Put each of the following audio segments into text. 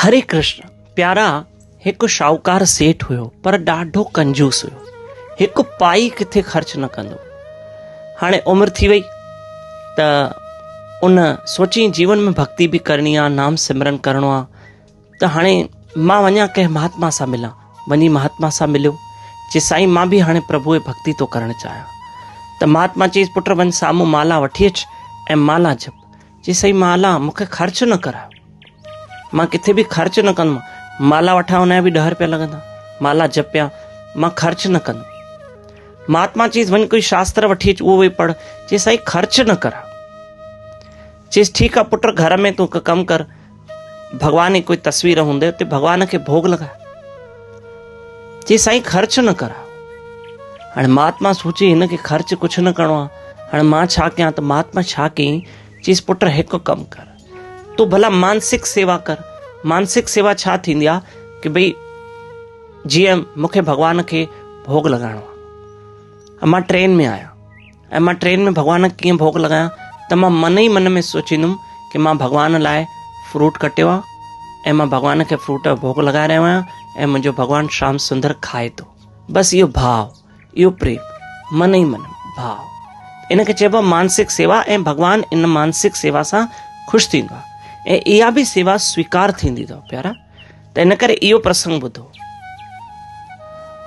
हरे कृष्ण प्यारा एक शाहूकार सेठ हुयो पर ॾाढो कंजूस हुयो। एक पाई किथे ख़र्च न कंदो। हाणे उम्र थी वई त उन सोची जीवन में भक्ति भी करनी आ, नाम सिमरन करणो आ, त हाणे मां वञा कंहिं महात्मा सां मिलां। वञी महात्मा सां मिलियो, जे साईं मां भी हाणे प्रभु जी भक्ति तो करण चाहियां। त महात्मा चईस पुट वञ साम्हूं माला वठी अच ऐं माला जप। जे साईं माला मूंखे ख़र्च न करायो, मां किथे भी ख़र्च न कंदुमि। माला वठां उनजा भी 10 रुपया लॻंदा, माला जपिया, मां ख़र्च न कंदुमि। महात्मा चईस वञ कोई शास्त्र वठी अच, उहो वेही पढ़। जे साईं ख़र्च न करा। चईस ठीक आहे पुट, घर में तूं कमु कर, भगवान जी कोई तस्वीर हूंदे उते भगवान खे भोग लॻाए। जे साईं ख़र्च न करा। हाणे महात्मा सोचे हिनखे ख़र्च कुछ न करणो आहे, हाणे मां छा कयां? त महात्मा छा कयईं? चईस पुट हिकु कमु कर, तूं भला मानसिक सेवा कर। मानसिक सेवा छा थींदी आहे कि भई जीअं मूंखे भगवान खे भोग लॻाइणो आहे, मां ट्रेन में आहियां ऐं मां ट्रेन में भगवान खे कीअं भोग लॻायां? त मां मन ई मन में सोचींदुमि कि मां भगवान लाइ फ्रूट कटियो आहे ऐं मां भगवान खे फ्रूट जो भोग लॻाए रहियो आहियां ऐं मुंहिंजो भगवान श्याम सुंदर खाए थो। बसि इहो भाव, इहो प्रेम, मन ई मन भाव, इनखे चइबो आहे मानसिक सेवा। ऐं भगवान इन मानसिक सेवा सां ख़ुशि थींदो आहे ऐं इहा भी सेवा स्वीकार थींदी अथव प्यारा। त इन करे इहो प्रसंग ॿुधो।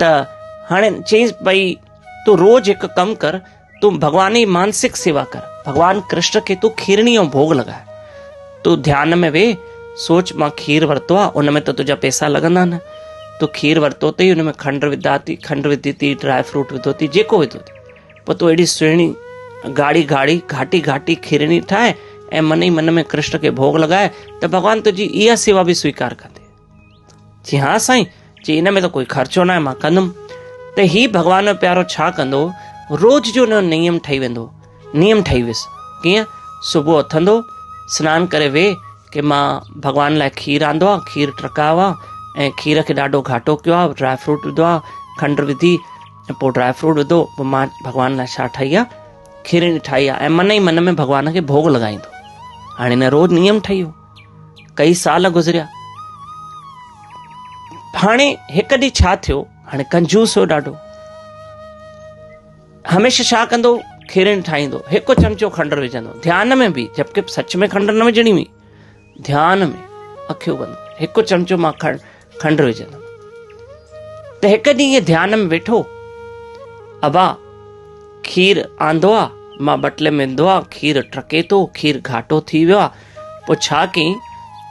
त हाणे चईस भई तूं रोज़ हिकु कमु कर, तूं भगवान जी मानसिक सेवा कर। भगवान कृष्ण खे तूं खीरणी जो भोग लॻाए। तूं ध्यान में वेह, सोच मां खीर वरितो आहे, उन में त तुंहिंजा पैसा लॻंदा न। तूं खीर वरितो अथई, हुन में खंड विधी थी, ड्राई फ्रूट विधो थी, जेको विधो थी, पोइ तूं एॾी सुहिणी घाटी खीरणी ठाहे ऐं मन ई मन में कृष्ण खे भोग लॻाए, त भगवान तुंहिंजी इहा सेवा भी स्वीकार कंदे। जी हाँ साईं, जी इन में त कोई ख़र्चो न आहे, मां कंदुमि। त ही भगवान जो प्यारो छा कंदो? रोज़ जो न नियम ठही वेंदो, नियम ठही वियुसि। कीअं? सुबुह उथंदो, सनानु करे वेह कि मां भगवान लाइ खीर आंदो आहे, खीर टहिकायो आहे ऐं खीर खे ॾाढो घाटो कयो आहे, ड्राई फ्रूट विधो आहे, खंड विधी ऐं पोइ ड्राई फ्रूट विधो, पोइ मां भगवान लाइ छा ठाही आहे? खीरणी ठाही आहे ऐं मन ई मन में भगवान खे भोग लॻाईंदो। हाणे हिन रोज़ नियम ठही वियो, कई साल गुज़रिया। हाणे हिकु ॾींहुं छा थियो? हाणे कंजूस हो ॾाढो, हमेशह छा कंदो? खीरणी ठाहींदो, हिकु चमचो खंड विझंदो, ध्यान में भी, जबकि सच में खंड न विझणी हुई, ध्यान में अखियूं बंदि, हिकु चमचो मां खंड विझंदुमि। त हिकु ॾींहुं इएं ध्यान में वेठो, अबा खीर आंदो आहे, मां बटले में विधो आहे, खीर टके थो, खीर घाटो थी वियो आहे। पोइ छा कयईं?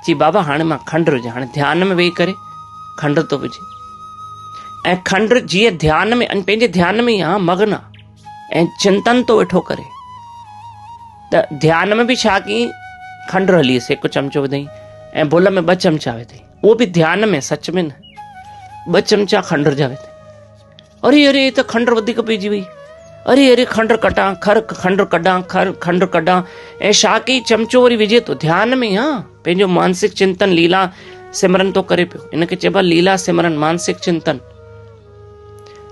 चई बाबा हाणे मां खंड विझां। हाणे ध्यान में वेही करे खंड थो विझे ऐं खंड जीअं ध्यान में, पंहिंजे ध्यान में ई आहे, मग्न आहे ऐं चिंतन तो वेठो करे। त ध्यान में भी छा कयईं? खंड हलीसि, हिकु चमचो विधई ऐं भुल में 2 चमचा विधई, उहो भी ध्यान में, सच में न। 2 चमचा खंड जा विधई। अरे त खंड वधीक पइजी वई। अरे खंड कटां, खंड कढां, खंड कढां, ऐं छा कई? चमचो वरी विझे थो, ध्यान में। हाँ, पंहिंजो मानसिक चिंतन, लीला सिमरन तो करे पियो। इनखे चइबो आहे लीला सिमरन, मानसिक चिंतन।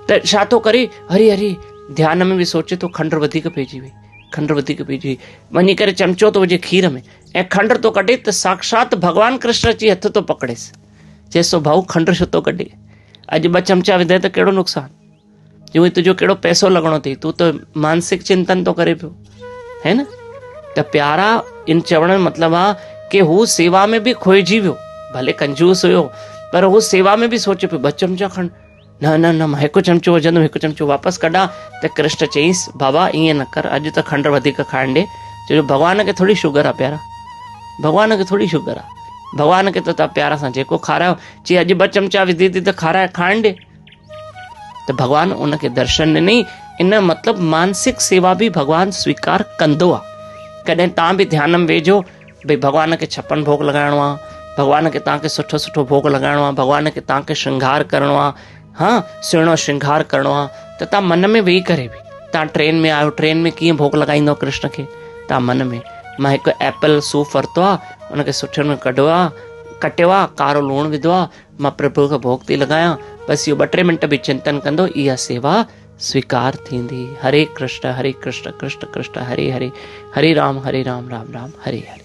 त छा थो करे? अरे ध्यान में भी सोचे थो खंड वधीक पइजी वई, खंड वधीक पइजी वई। वञी करे चमचो तो विझे खीर में ऐं खंड तो कढे, त साक्षात भगवान कृष्ण अची हथ तो पकड़ेसि, चएसि भाऊ खंड छो थो कढे? अॼु 2 चमचा विधे त कहिड़ो नुक़सान? जो तुंहिंजो कहिड़ो पैसो लॻणो अथई, तूं त मानसिक चिंतन तो करे पियो, है न? त प्यारा, इन चवण जो मतिलबु आहे कि हू सेवा में भी खोइजी वियो। भले कंजूस हुयो पर हू सेवा में भी सोचे पियो 2 चमचा खंड, न मां 1 चमचो विझंदुमि, 1 चमचो वापसि कढां। त कृष्ण चईसि बाबा ईअं न कर, अॼु त खंड वधीक खाइण ॾे। छो जो भगवान खे थोड़ी शुगर आहे प्यारा, भगवान खे थोड़ी शुगर आहे। भगवान खे त तव्हां प्यार सां जेको खारायो, चई अॼु 2 चमचा विधी थी त खाइण ॾे। त भगवान उनखे दर्शन ॾिनई। इन मतिलबु मानसिक सेवा भी भगवान स्वीकार कंदो आहे। कॾहिं तव्हां भी ध्यान में वेझो, भई भगवान खे 56 भोग लॻाइणो आहे, भगवान खे तव्हांखे सुठो भोग लॻाइणो आहे, भगवान खे तव्हांखे श्रृंगार करणो आहे, हाँ सुहिणो श्रृंगार करणो आहे, त तव्हां मन में वेही करे भी, तव्हां ट्रेन में आहियो, ट्रेन में कीअं भोग लॻाईंदो कृष्ण खे? तव्हां मन में, मां हिकु एप्पल सूप वरितो आहे, उनखे सुठे में कटियो आहे, कारो लूणु विधो आहे, मां प्रभु खे भोग थी लॻायां। बसि इहो 2-3 मिंट भी चिंतन कंदो, इहा सेवा स्वीकार थींदी। हरे कृष्ण कृष्ण कृष्ण हरे हरे, हरे राम राम राम हरे हरे।